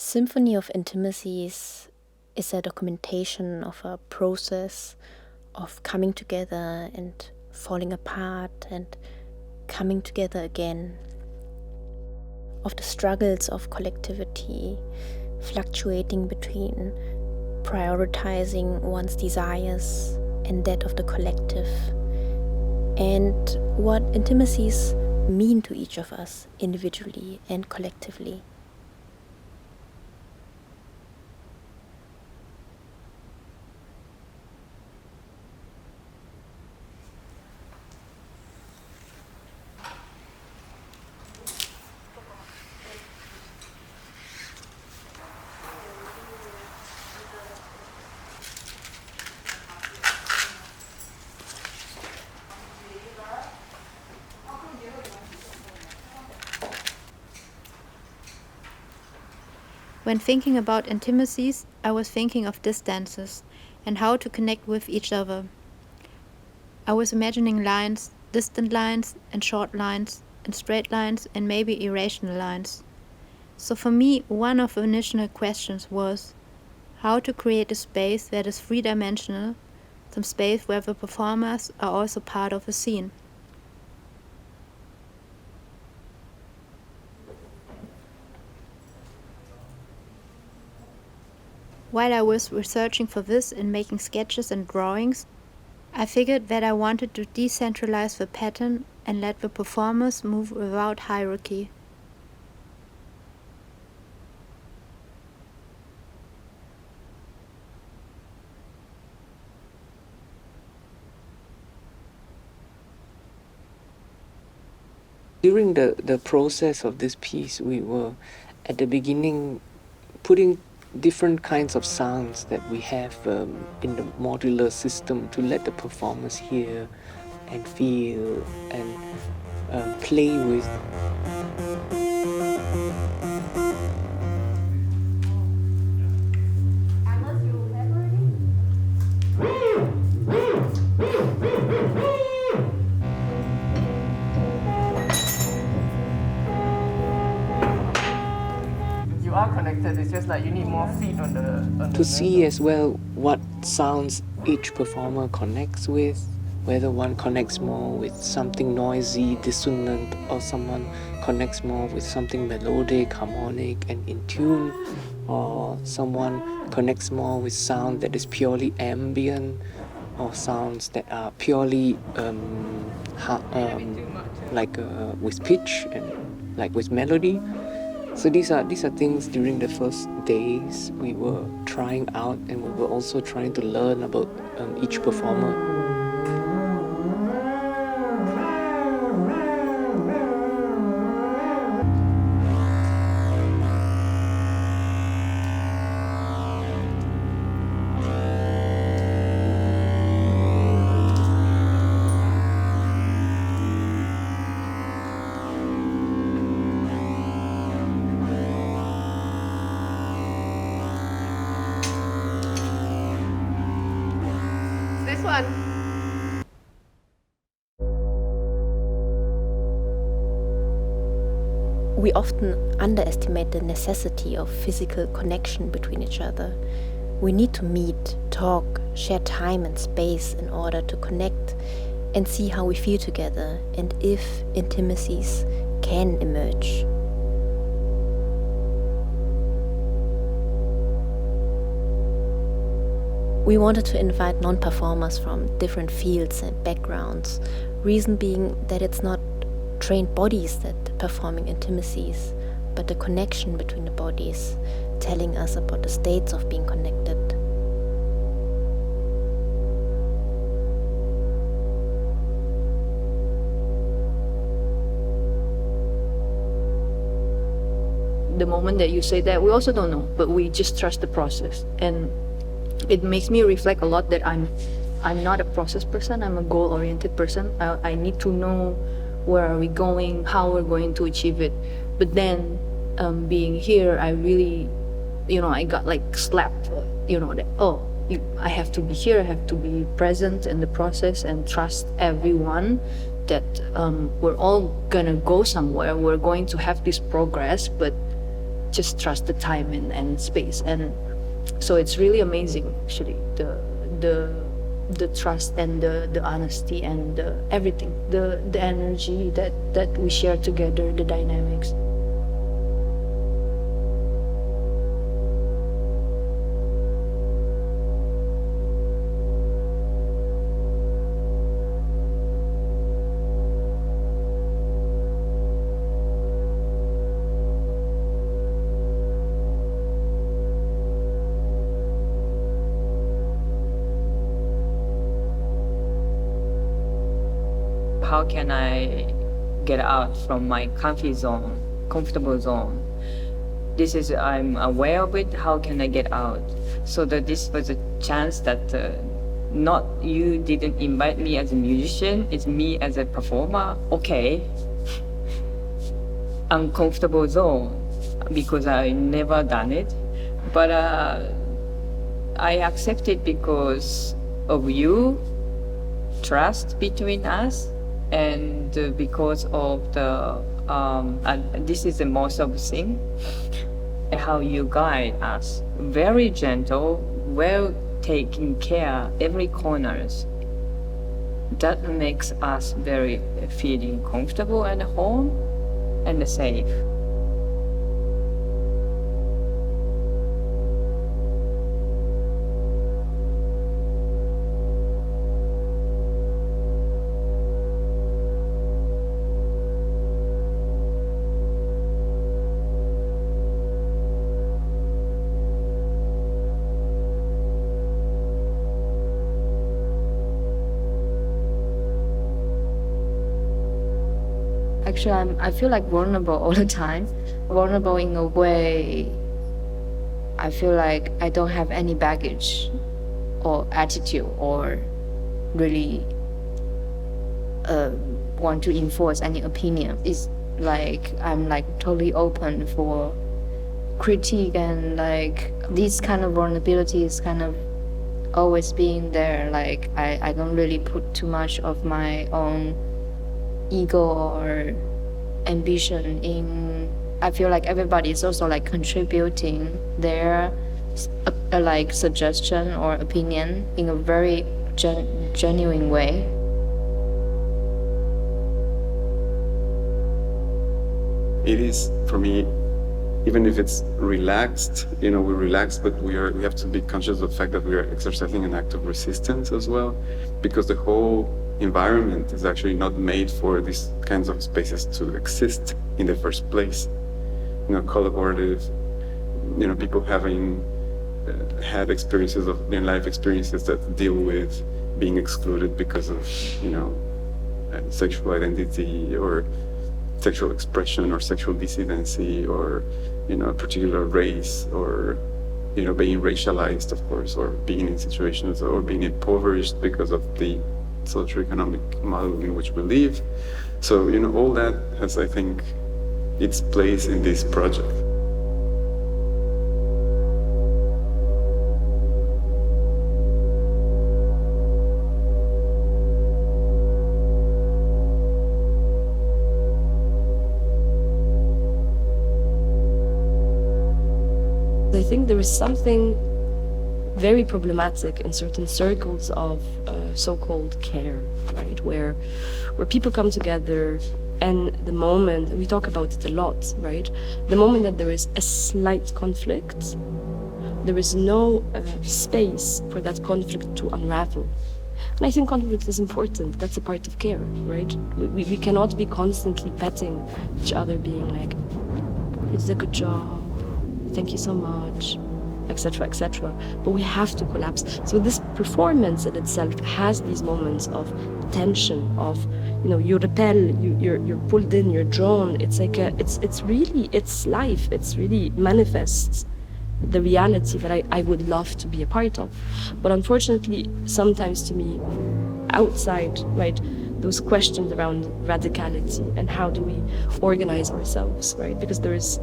Symphony of Intimacies is a documentation of a process of coming together and falling apart and coming together again, of the struggles of collectivity, fluctuating between prioritizing one's desires and that of the collective, and what intimacies mean to each of us individually and collectively. When thinking about intimacies, I was thinking of distances and how to connect with each other. I was imagining lines, distant lines and short lines and straight lines and maybe irrational lines. So for me, one of the initial questions was how to create a space that is three-dimensional, some space where the performers are also part of a scene. While I was researching for this and making sketches and drawings, I figured that I wanted to decentralize the pattern and let the performers move without hierarchy. During the process of this piece, we were at the beginning putting different kinds of sounds that we have in the modular system to let the performers hear and feel and play with. You are connected, it's just like you need more feet on the To see as well what sounds each performer connects with, whether one connects more with something noisy, dissonant, or someone connects more with something melodic, harmonic, and in tune, or someone connects more with sound that is purely ambient, or sounds that are purely with pitch and like with melody. So these are things during the first days we were trying out, and we were also trying to learn about each performer. This one. We often underestimate the necessity of physical connection between each other. We need to meet, talk, share time and space in order to connect and see how we feel together and if intimacies can emerge. We wanted to invite non-performers from different fields and backgrounds, reason being that it's not trained bodies that are performing intimacies, but the connection between the bodies, telling us about the states of being connected. The moment that you say that, we also don't know, but we just trust the process. And it makes me reflect a lot that I'm not a process person, I'm a goal-oriented person. I need to know where are we going, how we're going to achieve it. But then being here, I really, I got like slapped, that, I have to be here, I have to be present in the process and trust everyone that we're all gonna go somewhere, we're going to have this progress, but just trust the time and space. And so it's really amazing, actually, the trust and the honesty and everything, the energy that we share together, the dynamics. How can I get out from my comfortable zone? This is, I'm aware of it, how can I get out? So that this was a chance that not you didn't invite me as a musician, it's me as a performer. Okay, uncomfortable zone, because I never done it. But I accept it because of you, trust between us, and because of the this is the most of the thing, how you guide us, very gentle, well taking care every corners. That makes us very feeling comfortable and home and safe. Actually, I feel like vulnerable all the time. Vulnerable in a way, I feel like I don't have any baggage or attitude or really want to enforce any opinion. It's like I'm like totally open for critique, and like this kind of vulnerability is kind of always being there. Like I don't really put too much of my own ego or ambition in. I feel like everybody is also like contributing their like suggestion or opinion in a very genuine way. It is, for me, even if it's relaxed, we relax, but we have to be conscious of the fact that we are exercising an act of resistance as well, because the whole environment is actually not made for these kinds of spaces to exist in the first place. Collaborative, people having had experiences of life experiences that deal with being excluded because of, sexual identity or sexual expression or sexual dissidency or, a particular race or, being racialized, of course, or being in situations or being impoverished because of the socioeconomic model in which we live. So, all that has, I think, its place in this project. I think there is something very problematic in certain circles of so-called care, right? Where people come together, and the moment, we talk about it a lot, right? The moment that there is a slight conflict, there is no space for that conflict to unravel. And I think conflict is important. That's a part of care, right? We cannot be constantly petting each other, being like, "You did a good job, thank you so much," etc., etc. But we have to collapse. So this performance in itself has these moments of tension, of, you repel, you're pulled in, you're drawn. It's like it's life. It's really manifests the reality that I would love to be a part of. But unfortunately, sometimes to me, outside, right, those questions around radicality and how do we organize ourselves, right? Because there's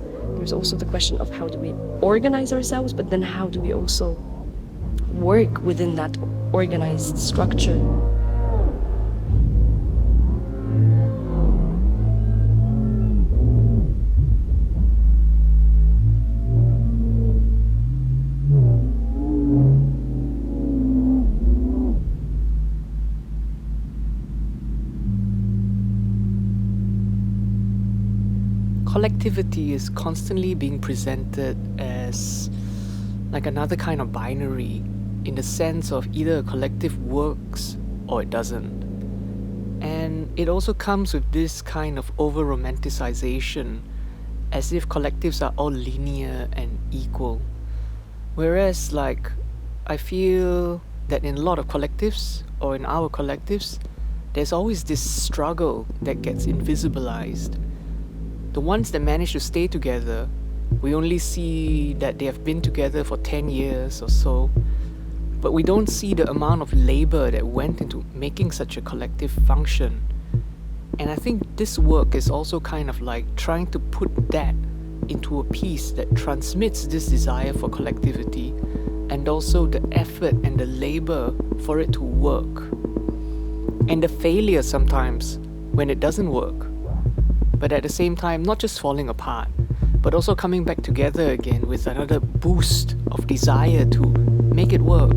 also the question of how do we organize ourselves, but then how do we also work within that organized structure? collectivity is constantly being presented as like another kind of binary, in the sense of either a collective works or it doesn't. And it also comes with this kind of over-romanticization, as if collectives are all linear and equal. Whereas, like, I feel that in a lot of collectives, or in our collectives, there's always this struggle that gets invisibilized. The ones that manage to stay together, we only see that they have been together for 10 years or so, but we don't see the amount of labor that went into making such a collective function. And I think this work is also kind of like trying to put that into a piece that transmits this desire for collectivity, and also the effort and the labor for it to work. And the failure sometimes when it doesn't work. But at the same time, not just falling apart, but also coming back together again with another boost of desire to make it work.